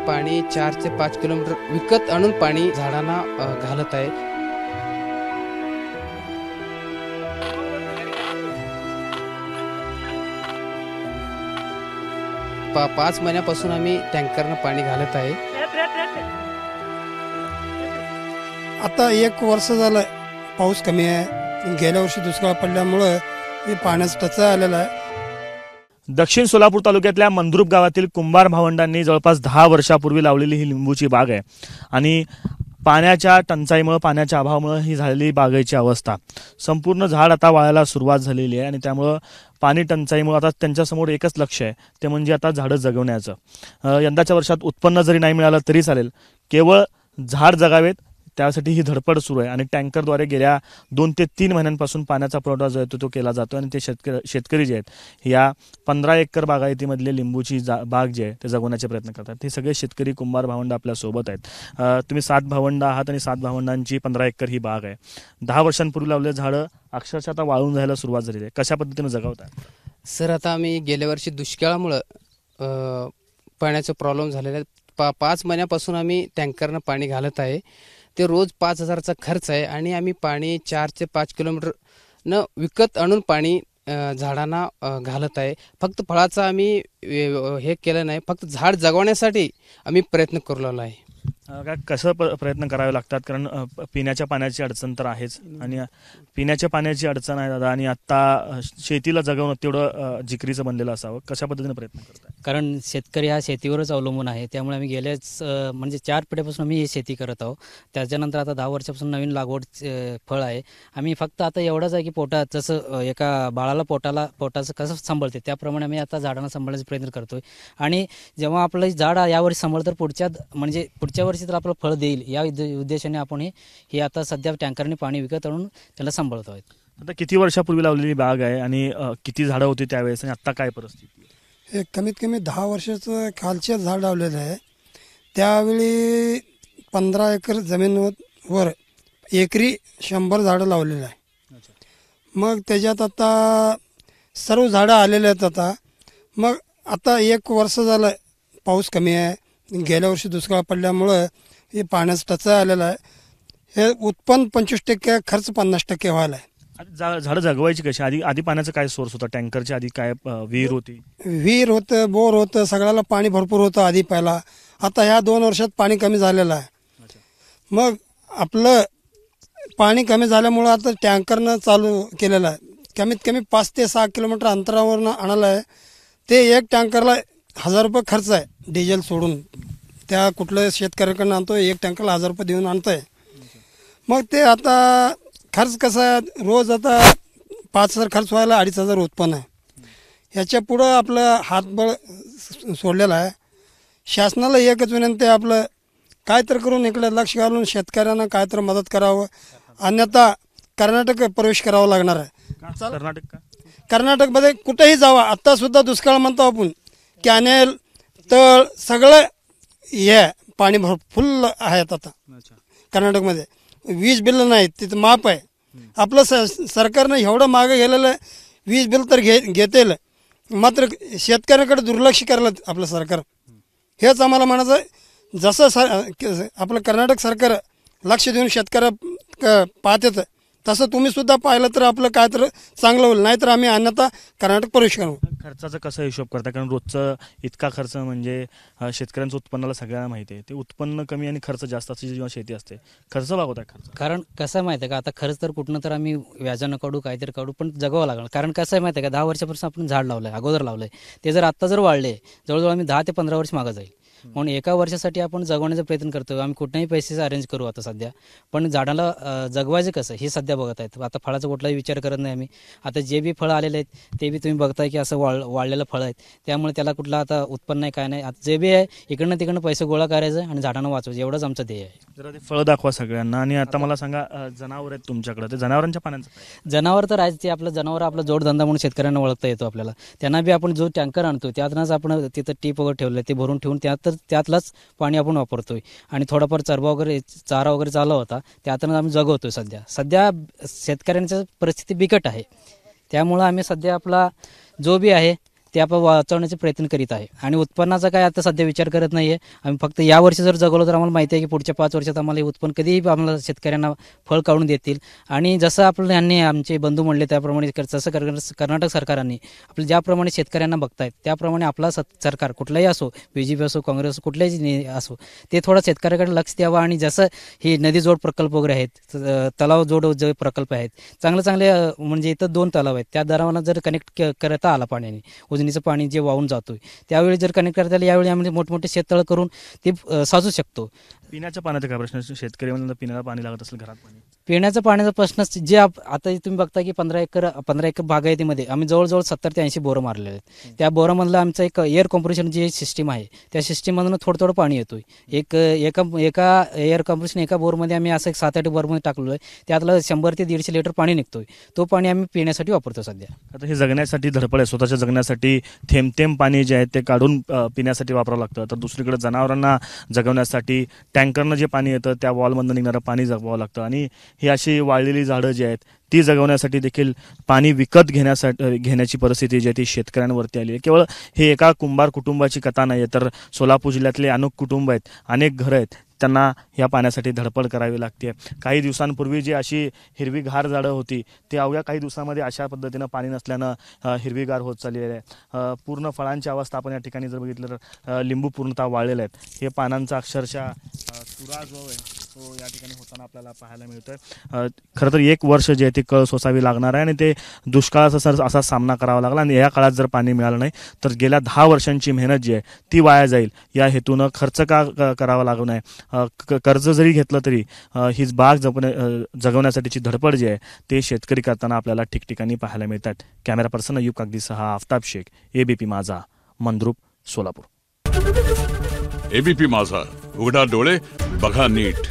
पाणी 4 ते 5 किलोमीटर विकत आणून पाणी झाडांना घालत आहे। 5 महिन्यापासून आम्ही टँकरनं पाणी घालत आहे। आता 1 वर्ष झालं पाऊस कमी आहे। गेल्या वर्षी दुष्काळ पडल्यामुळे पाण्याचा टंचाई आलेला आहे। दक्षिण सोलापूर तालुक्यातल्या मंद्रुप गावातील कुंभार भावंडांनी जवळपास 10 वर्षापूर्वी लावलेली ही लिंबूची बाग आहे आणि पाण्याच्या टंचाईमुळे पाण्याच्या अभावामुळे ही झालेली बागेची अवस्था संपूर्ण झाड आता वाळायला सुरुवात झालेली आहे आणि त्यामुळे पाणी टंचाईमुळे आता त्यांच्यासमोर एकच लक्ष्य आहे ते म्हणजे आता झाडं जगवण्याचं। यंदाच्या वर्षात उत्पन्न जरी नाही मिळालं तरी चालेल, केवळ झाड जगावेत त्यासाठी ही धडपड सुरू आहे आणि टँकरद्वारे गेल्या 2 ते 3 महिन्यांपासून पाण्याचा पुरवठा जो आहे तो केला जातो आणि ते शेतकरी जे आहेत या 15 एकर बागायतीमधले लिंबूची बाग जे आहे ते जगवण्याचे प्रयत्न करतात। हे सगळे शेतकरी कुंभार भावंड आपल्या सोबत आहेत। तुम्ही 7 भावंड आहात आणि 7 भावंडांची 15 एकर ही बाग आहे। 10 वर्षांपूर्वी लावलेले झाडं अक्षरशः आता वाळून जायला सुरुवात झालेली आहे, कशा पद्धतीने जगवताय? सर, आता आम्ही गेल्या वर्षी दुष्काळामुळे पाण्याचा प्रॉब्लेम झालेला आहे। 5 महिन्यापासून आम्ही टँकरनं पाणी घालत आहे। ते रोज 5,000चा खर्च आहे आणि आम्ही पाणी 4 ते 5 किलोमीटर न विकत आणून पाणी झाडांना घालत आहे। फक्त फळाचं आम्ही हे केलं नाही, फक्त झाड जगवण्यासाठी आम्ही प्रयत्न करू लागलो आहे। कसं प्रयत्न करावे लागतात, कारण पिण्याच्या पाण्याची अडचण तर आहेच आणि पिण्याच्या पाण्याची अडचण आहे दादा, आणि आता शेतीला जगवणं तेवढं जिकरीचं बनलेलं असावं, कशा पद्धतीने प्रयत्न करताय? कारण शेतकरी हा शेतीवरच अवलंबून आहे, त्यामुळे आम्ही गेल्याच म्हणजे 4 पिढ्यापासून आम्ही ही शेती करत आहोत। त्याच्यानंतर आता 10 वर्षापासून नवीन लागवड फळ आहे। आम्ही फक्त आता एवढंच आहे की पोटात जसं एका बाळाला पोटाचं कसं सांभाळते त्याप्रमाणे आम्ही आता झाडांना सांभाळण्याचा प्रयत्न करतोय आणि जेव्हा आपलं झाड यावर्षी सांभाळतं तर पुढच्या वर्षी तर आपलं फळ देईल या उद्देशाने आपण हे आता सध्या टँकरने पाणी विकत आणून त्याला सांभाळतो आहे। आता किती वर्षापूर्वी लावलेली बाग आहे आणि किती झाडं होती त्यावेळेस आणि आता काय परिस्थिती? हे कमीत कमी 10 वर्षाचं खालचे झाड लावलेलं आहे। त्यावेळी 15 एकर जमिनीवर एकरी 100 झाडं लावलेलं आहे। मग त्याच्यात आता सर्व झाडं आलेले आहेत। मग आता 1 वर्ष झालं पाऊस कमी आहे। गेल्या वर्षी दुष्काळ पडल्यामुळं हे पाण्याचा टंचाई आलेला आहे। हे उत्पन्न 25% खर्च 50% व्हायला आहे। झाडं जगवायची कशी? आधी पाण्याचा काय सोर्स होता? टँकरच्या आधी काय विहीर होती? विहीर होतं, बोर होतं, सगळ्याला पाणी भरपूर होतं आधी पहिला। आता ह्या 2 वर्षात पाणी कमी झालेलं आहे। मग आपलं पाणी कमी झाल्यामुळं आता टँकरनं चालू केलेलं आहे। कमीत कमी 5 ते 6 किलोमीटर अंतरावरनं आणायला आहे। ते एक टँकरला 1000 रुपये खर्च आहे, डिझेल सोडून। त्या कुठल्या शेतकऱ्याकडनं आणतो, एक टँकरला 1000 रुपये देऊन आणतोय। मग ते आता खर्च कसा आहे, रोज आता 5,000 खर्च व्हायला 2,500 उत्पन्न आहे। ह्याच्या पुढं आपलं हातबळ सोडलेलं आहे। शासनाला एकच विनंती आहे, आपलं काय तर करून इकडे लक्ष घालून शेतकऱ्यांना काय तर मदत करावं, अन्यथा कर्नाटक प्रवेश करावा लागणार आहे। कर्नाटकमध्ये कुठेही जावा, आता सुद्धा दुष्काळ म्हणतो आपण, कॅनेल तळ सगळं हे पाणी फुल आहेत आता कर्नाटकमध्ये। वीज बिल नाही तिथं माफ आहे। आपलं सरकारनं एवढं मागं गेलेलं आहे, वीज बिल तर घेतेल, मात्र शेतकऱ्याकडे दुर्लक्ष करायला आपलं सरकार। हेच आम्हाला म्हणायचं, जसं आपलं कर्नाटक सरकार लक्ष देऊन शेतकऱ्या पाहतात तसं तुम्ही सुद्धा पाहिलं तर आपलं काय तर चांगलं होईल, नाहीतर आम्ही अन्यथा कर्नाटक प्रवेश करू। खर्चाचा कसा हिशोब करता? कारण रोजचं इतका खर्च म्हणजे शेतकऱ्यांचं उत्पन्नाला सगळ्यांना माहिती आहे, ते उत्पन्न कमी आणि खर्च जास्त असते जेव्हा शेती असते, खर्च भागवत आहे खर्च। कारण कसं आहे माहिती आहे का, आता खर्च तर कुठनं तर आम्ही व्याजानं काढू काहीतरी काढू, पण जगावं लागणार। कारण कसं आहे माहिती आहे का, 10 वर्षापासून आपण झाड लावलं आहे, अगोदर लावलं आहे, ते जर आत्ता जर वाढले जवळजवळ आम्ही 10 ते 15 वर्ष मागं जाईल। म्हणून एका वर्षासाठी आपण जगवण्याचा प्रयत्न करतो। आम्ही कुठल्याही पैसे अरेंज करू आता सध्या, पण झाडाला जगवायचं कसं हे सध्या बघत आहेत। आता फळाचा कुठलाही विचार करत नाही आम्ही। आता जे बी फळं आलेले आहेत ते बी तुम्ही बघताय की असं वाढलेलं फळ आहेत, त्यामुळे त्याला कुठला आता उत्पन्न नाही काय नाही। आता जे बी आहे इकडनं तिकडनं पैसे गोळा करायचं आणि झाडांना वाचवायचं, एवढंच आमचं ध्येय आहे। जरा ते फळं दाखवा सगळ्यांना। आणि आता मला सांगा, जनावर आहेत तुमच्याकडे, ते जनावरांच्या पाण्याचं? जनावर तर आहेच, ते आपलं जनावर आपला जोडधंदा म्हणून शेतकऱ्यांना ओळखता येतो आपल्याला। त्यांना बी आपण जो टँकर आणतो त्यातनंच आपण तिथं टीप वगैरे ठेवलं ते भरून ठेवून त्यातलंच पाणी आपण वापरतोय आणि थोडाफार चरबा वगैरे चारा वगैरे चालला होता त्यातूनच आम्ही जगवतोय। सध्या शेतकऱ्यांची परिस्थिती बिकट आहे, त्यामुळं आम्ही सध्या आपला जो बी आहे ते आपण वाचवण्याचे प्रयत्न करीत आहे आणि उत्पन्नाचा काय आता सध्या विचार करत नाहीये. आम्ही फक्त या वर्षी जर जगवलं तर आम्हाला माहिती आहे की पुढच्या 5 वर्षात आम्हाला हे उत्पन्न कधीही आम्हाला शेतकऱ्यांना फळ काढून देतील. आणि जसं आपण यांनी आमचे बंधू म्हणले त्याप्रमाणे जसं कर्नाटक सरकारांनी आपलं ज्याप्रमाणे शेतकऱ्यांना बघतायत त्याप्रमाणे आपला सरकार कुठलाही असो, बीजेपी असो, काँग्रेस असो, कुठल्याही असो, ते थोडं शेतकऱ्याकडे लक्ष द्यावं. आणि जसं हे नदी जोड प्रकल्प वगैरे आहेत, तलाव जोड जे प्रकल्प आहेत, चांगले म्हणजे इथं 2 तलाव आहेत, त्या दरावांना जर कनेक्ट करता आला पाण्याने, उजनीचं पाणी जे वाहून जातोय त्यावेळी जर कनेक्ट करता आलं, यावेळी आम्ही मोठमोठे शेततळ करून ते साचू शकतो. पिण्याच्या पाण्याचा काय प्रश्न? शेतकरी म्हणजे पिण्याला पाणी लागत असेल घरात पाणी. पिण्याच्या पाण्याचा प्रश्न जे आता तुम्ही बघता की 15 एकर बागायतीमध्ये आम्ही जवळजवळ 70 ते 80 बोरं मारलेले आहेत. त्या बोरामधलं आमचं एक एअर कॉम्प्रेशन जी सिस्टीम आहे त्या सिस्टीममधून थोडं पाणी येतोय. एका एअर कॉम्प्रेशन एका बोरमध्ये आम्ही असं 7-8 बोरमध्ये टाकलो आहे, त्यातलं 100 ते 150 लिटर पाणी निघतोय. तो पाणी आम्ही पिण्यासाठी वापरतो सध्या. आता हे जगण्यासाठी धडपड आहे, स्वतःच्या जगण्यासाठी थेंब पाणी जे आहे ते काढून पिण्यासाठी वापरावं लागतं. तर दुसरीकडे जनावरांना जगवण्यासाठी टँकरनं जे पाणी येतं त्या वॉलमधनं निघणारं पाणी जगवावं लागतं. आणि ही अशी वाळलेली झाडं जी आहेत ती जगवण्यासाठी देखील पाणी विकत घेण्याची परिस्थिती जी आहे ती शेतकऱ्यांवरती आली आहे. केवळ हे एका कुंभार कुटुंबाची कथा नाही आहे, तर सोलापूर जिल्ह्यातले अनेक कुटुंब आहेत, अनेक घरं आहेत, त्यांना या पाण्यासाठी धडपड करावी लागते. काही दिवसांपूर्वी जी अशी हिरवीगार झाडं होती ती अवघ्या काही दिवसामध्ये अशा पद्धतीनं पाणी नसल्यानं हिरवीगार होत चाललेली आहे. पूर्ण फळांची अवस्था आपण या ठिकाणी जर बघितलं तर लिंबू पूर्णतः वाळलेले आहेत. हे पानांचा अक्षरशः तुरा जो आहे तो या ठिकाणी होताना आपल्याला पाहायला मिळतोय. खरं तर 1 वर्ष जे आहे ती कळ सोसावी लागणार आहे आणि ते दुष्काळाचा असा सामना करावा लागला. आणि या काळात जर पाणी मिळालं नाही तर गेल्या 10 वर्षांची मेहनत जी आहे ती वाया जाईल. या हेतूनं खर्च का करावा लागू नये, कर्ज जरी घेतलं तरी हीच बाग जगवण्यासाठीची धडपड जी आहे ते शेतकरी करताना आपल्याला ठिकठिकाणी पाहायला मिळतात. कॅमेरा पर्सन अय्यूब कागदीसह आफताब शेख, एबीपी माझा, मंद्रुप, सोलापूर. एबीपी माझा, उघडा डोळे बघा नीट.